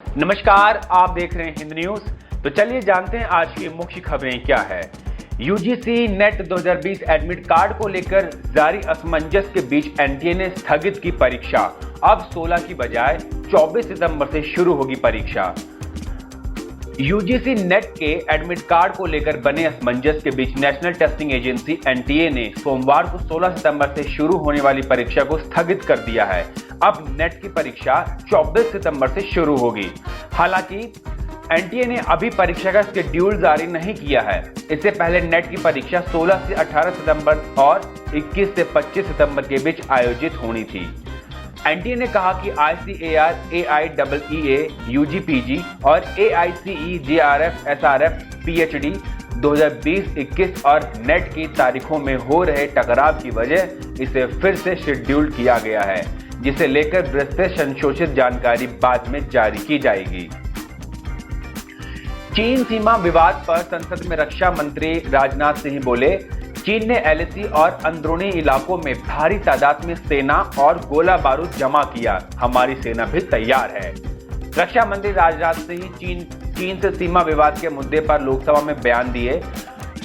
नमस्कार, आप देख रहे हैं हिंद न्यूज। तो चलिए जानते हैं आज की मुख्य खबरें क्या है। यूजीसी नेट 2020 एडमिट कार्ड को लेकर जारी असमंजस के बीच एनटीए ने स्थगित की परीक्षा। अब 16 की बजाय 24 सितंबर से शुरू होगी परीक्षा। यूजीसी नेट के एडमिट कार्ड को लेकर बने असमंजस के बीच नेशनल टेस्टिंग एजेंसी एनटीए ने सोमवार को 16 सितंबर से शुरू होने वाली परीक्षा को स्थगित कर दिया है। अब नेट की परीक्षा 24 सितंबर से शुरू होगी। हालांकि एनटीए ने अभी परीक्षा का शेड्यूल जारी नहीं किया है। इससे पहले नेट की परीक्षा 16 से 18 सितंबर और 21 से 25 सितंबर के बीच आयोजित होनी थी। एनटीए ने कहा कि आईसीएआर, एआईईईए, यूजीपीजी और एआईसीई, जेआरएफ, एसआरएफ, पीएचडी 2020-21 और नेट की तारीखों में हो रहे टकराव की वजह इसे फिर से शेड्यूल किया गया है, जिसे लेकर विस्तृत संशोधित जानकारी बाद में जारी की जाएगी। चीन सीमा विवाद पर संसद में रक्षा मंत्री राजनाथ सिंह बोले, चीन ने एलएसी और अंदरूनी इलाकों में भारी तादाद में सेना और गोला बारूद जमा किया, हमारी सेना भी तैयार है। रक्षा मंत्री राजनाथ सिंह चीन से सीमा विवाद के मुद्दे पर लोकसभा में बयान दिए।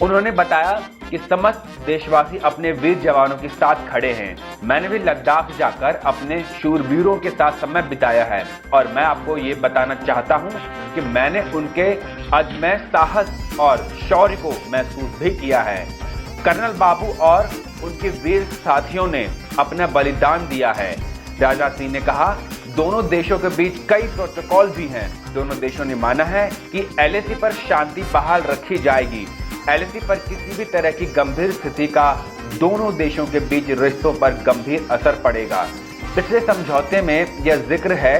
उन्होंने बताया कि समस्त देशवासी अपने वीर जवानों के साथ खड़े हैं। मैंने भी लद्दाख जाकर अपने शूरवीरों के साथ समय बिताया है और मैं आपको ये बताना चाहता हूं कि मैंने उनके अदम्य साहस और शौर्य को महसूस भी किया है। कर्नल बाबू और उनके वीर साथियों ने अपना बलिदान दिया है। राजनाथ सिंह ने कहा, दोनों देशों के बीच कई प्रोटोकॉल भी हैं। दोनों देशों ने माना है कि एलएसी पर शांति बहाल रखी जाएगी। एलएसी पर किसी भी तरह की गंभीर स्थिति का दोनों देशों के बीच रिश्तों पर गंभीर असर पड़ेगा। पिछले समझौते में यह जिक्र है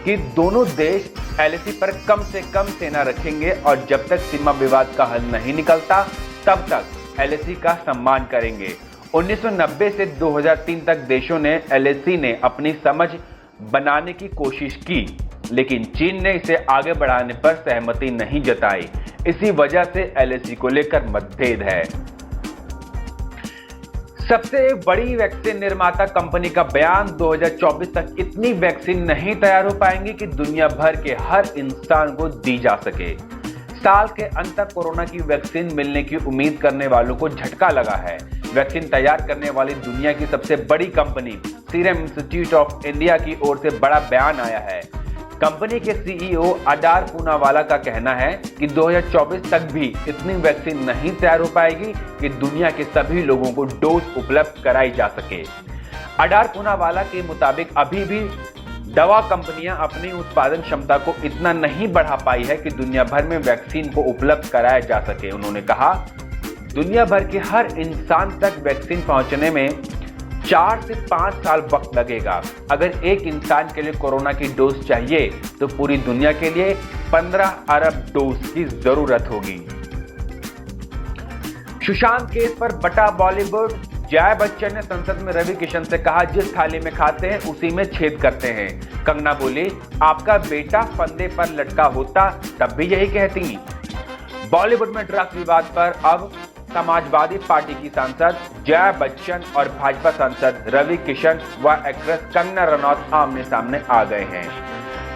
कि दोनों देश एलएसी पर कम से कम सेना रखेंगे और जब तक सीमा विवाद का हल नहीं निकलता तब तक एलएसी का सम्मान करेंगे। 1990 से 2003 तक देशों ने एलएसी ने अपनी समझ बनाने की कोशिश की, लेकिन चीन ने इसे आगे बढ़ाने पर सहमति नहीं जताई। इसी वजह से एलएसी को लेकर मतभेद है। सबसे बड़ी वैक्सीन निर्माता कंपनी का बयान, 2024 तक इतनी वैक्सीन नहीं तैयार हो पाएंगी कि दुनिया भर के हर इंसान को दी जा सके। साल के अंत तक कोरोना की वैक्सीन मिलने की उम्मीद करने वालों को झटका लगा है। वैक्सीन तैयार करने वाली दुनिया की सबसे बड़ी company serum institute of India की ओर से बड़ा बयान आया है। कंपनी के सीईओ अडार पूनावाला का कहना है कि 2024 तक भी इतनी वैक्सीन नहीं तैयार हो पाएगी कि दुनिया के सभी लोगों को डोज उपलब्ध कराई जा सके। अडार पूनावाला के मुताबिक अभी भी दवा कंपनियां अपनी उत्पादन क्षमता को इतना नहीं बढ़ा पाई है कि दुनिया भर में वैक्सीन को उपलब्ध कराया जा सके। उन्होंने कहा, दुनिया भर के हर इंसान तक वैक्सीन पहुंचने में 4 से 5 साल वक्त लगेगा। अगर एक इंसान के लिए कोरोना की डोज चाहिए तो पूरी दुनिया के लिए 15 अरब डोज की जरूरत होगी। सुशांत केस पर बटा बॉलीवुड, जया बच्चन ने संसद में रवि किशन से कहा, जिस थाली में खाते हैं उसी में छेद करते हैं। कंगना बोली, आपका बेटा फंदे पर लटका होता तब भी यही कहती। बॉलीवुड में ड्रग्स विवाद पर अब समाजवादी पार्टी की सांसद जया बच्चन और भाजपा सांसद रवि किशन व एक्ट्रेस कंगना रनौत आमने सामने आ गए हैं।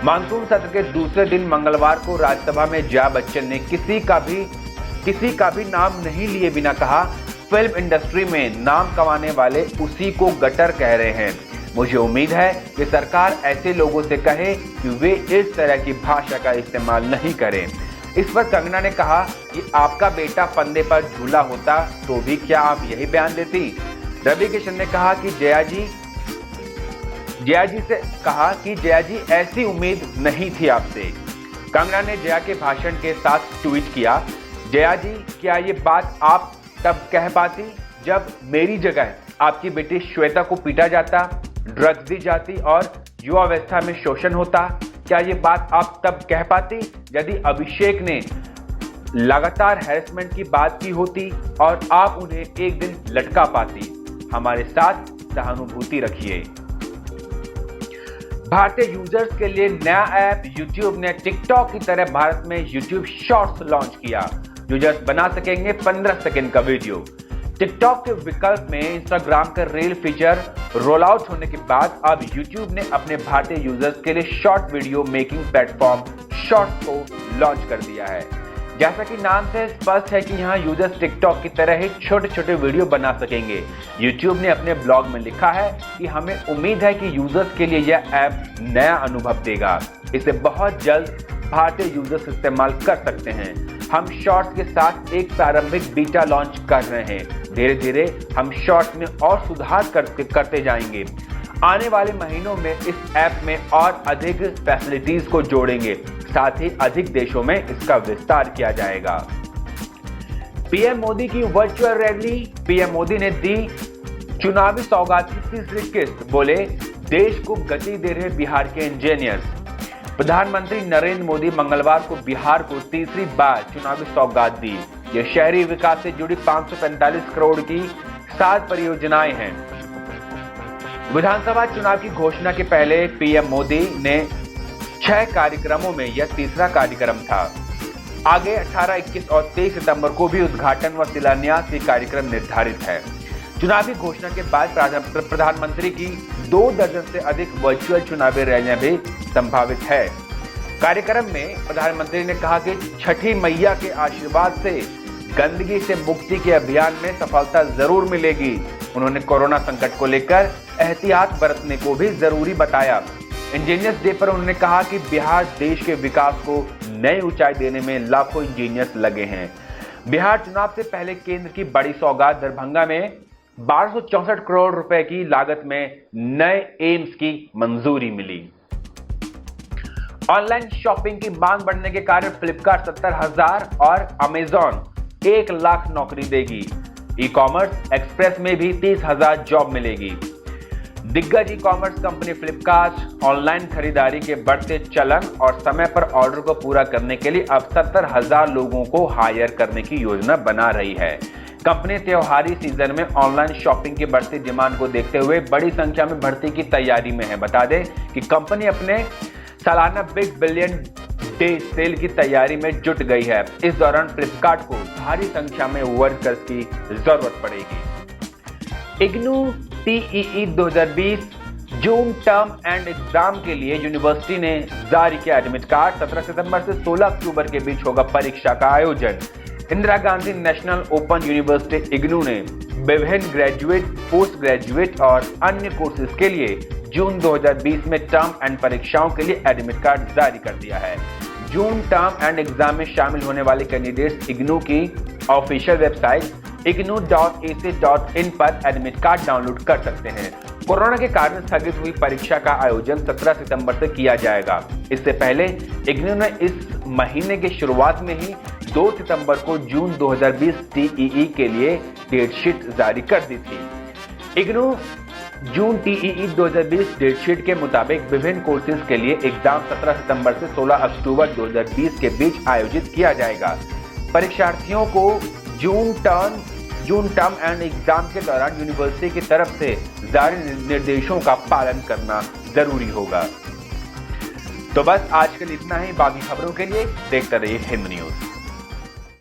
मानसून सत्र के दूसरे दिन मंगलवार को राज्यसभा में जया बच्चन ने किसी का भी नाम नहीं लिए बिना कहा, फिल्म इंडस्ट्री में नाम कमाने वाले उसी को गटर कह रहे हैं। मुझे उम्मीद है कि सरकार ऐसे लोगों से कहे कि वे इस तरह की भाषा का इस्तेमाल नहीं करें। इस पर कंगना ने कहा कि आपका बेटा फंदे पर झूला होता तो भी क्या आप यही बयान देती। रवि किशन ने कहा कि जया जी से कहा कि जया जी ऐसी उम्मीद नहीं थी आपसे। कंगना ने जया के भाषण के साथ ट्वीट किया, जया जी क्या ये बात आप तब कह पाती जब मेरी जगह आपकी बेटी श्वेता को पीटा जाता, ड्रग्स दी जाती और युवावस्था में शोषण होता? क्या ये बात आप तब कह पाती यदि अभिषेक ने लगातार हैरेसमेंट की बात की होती और आप उन्हें एक दिन लटका पाती? हमारे साथ सहानुभूति रखिए। भारतीय यूजर्स के लिए नया ऐप YouTube ने टिकटॉक की तरह भारत में YouTube शॉर्ट्स लॉन्च किया। यूजर्स बना सकेंगे 15 सेकंड का वीडियो। टिकटॉक के विकल्प में इंस्टाग्राम का रील फीचर रोल आउट होने के बाद अब यूट्यूब ने अपने भारतीय यूजर्स के लिए short video making platform shorts को लॉन्च कर दिया है। जैसा कि नाम से स्पष्ट है कि यहाँ यूजर्स टिकटॉक की तरह ही छोटे छोटे वीडियो बना सकेंगे। यूट्यूब ने अपने ब्लॉग में लिखा है कि हमें उम्मीद है कि यूजर्स के लिए यह ऐप नया अनुभव देगा। इसे बहुत जल्द भारतीय यूजर्स इस्तेमाल कर सकते हैं। हम शॉर्ट्स के साथ एक प्रारंभिक बीटा लॉन्च कर रहे हैं। धीरे धीरे हम शॉर्ट्स में और सुधार करते जाएंगे। आने वाले महीनों में इस ऐप में और अधिक फैसिलिटीज को जोड़ेंगे, साथ ही अधिक देशों में इसका विस्तार किया जाएगा। पीएम मोदी की वर्चुअल रैली, पीएम मोदी ने दी चुनावी सौगात की तीसरी किस्त, बोले देश को गति दे रहे बिहार के इंजीनियर्स। प्रधानमंत्री नरेंद्र मोदी मंगलवार को बिहार को तीसरी बार चुनावी सौगात दी। यह शहरी विकास से जुड़ी 545 करोड़ की 7 परियोजनाएं हैं। विधानसभा चुनाव की घोषणा के पहले पीएम मोदी ने 6 कार्यक्रमों में यह तीसरा कार्यक्रम था। आगे 18, 21 और 23 सितंबर को भी उद्घाटन व शिलान्यास के कार्यक्रम निर्धारित है। चुनावी घोषणा के बाद प्रधानमंत्री की 2 दर्जन से अधिक वर्चुअल चुनावी रैलियां भी संभावित है। कार्यक्रम में प्रधानमंत्री ने कहा कि छठी मैया के आशीर्वाद से गंदगी से मुक्ति के अभियान में सफलता जरूर मिलेगी। उन्होंने कोरोना संकट को लेकर एहतियात बरतने को भी जरूरी बताया। इंजीनियर्स डे पर उन्होंने कहा कि बिहार देश के विकास को नई ऊंचाई देने में लाखों इंजीनियर्स लगे हैं। बिहार चुनाव से पहले केंद्र की बड़ी सौगात, दरभंगा में 1264 करोड़ रुपए की लागत में नए एम्स की मंजूरी मिली। ऑनलाइन शॉपिंग की मांग बढ़ने के कारण फ्लिपकार्ट 70,000 और अमेजॉन 1 लाख नौकरी देगी। ई कॉमर्स एक्सप्रेस में भी 30,000 जॉब मिलेगी। दिग्गज e commerce company Flipkart online खरीदारी के बढ़ते चलन और समय पर ऑर्डर को पूरा करने के लिए अब 70,000 लोगों को हायर करने की योजना बना रही है। कंपनी त्योहारी सीजन में ऑनलाइन शॉपिंग की बढ़ती डिमांड को देखते हुए बड़ी संख्या में भर्ती की तैयारी में है। बता दें कि कंपनी अपने सालाना बिग बिलियन डे सेल की तैयारी में जुट गई है। इस दौरान फ्लिपकार्ट को भारी संख्या में वर्कर्स की जरूरत पड़ेगी। IGNOU TEE 2020 June term and exam के लिए यूनिवर्सिटी ने जारी किया एडमिट कार्ड। 17 सितंबर से 16 अक्टूबर के बीच होगा परीक्षा का आयोजन। Indira Gandhi national open university IGNOU ने विभिन्न ग्रेजुएट, पोस्ट ग्रेजुएट और अन्य कोर्सेज के लिए जून 2020 में टर्म एंड परीक्षाओं के लिए एडमिट कार्ड जारी कर दिया है। जून टर्म एंड एग्जाम में शामिल होने वाले कैंडिडेट्स इग्नू की ऑफिशियल वेबसाइट ignu.ac.in पर एडमिट कार्ड डाउनलोड कर सकते हैं। कोरोना के कारण स्थगित हुई परीक्षा का आयोजन 17 सितंबर से किया जाएगा। इससे पहले इग्नू ने इस महीने की शुरुआत में ही 2 सितंबर को जून 2020 टीईई के लिए डेटशीट जारी कर दी थी। इग्नू जून टीईई 2020 डेटशीट के मुताबिक विभिन्न कोर्सेज के लिए एग्जाम 17 सितंबर से 16 अक्टूबर 2020 के बीच आयोजित किया जाएगा। परीक्षार्थियों को जून टर्म एंड एग्जाम के दौरान यूनिवर्सिटी की तरफ से जारी निर्देशों का पालन करना जरूरी होगा। तो बस आज के लिए इतना ही। बाकी खबरों के लिए देखते रहिए हिंद न्यूज।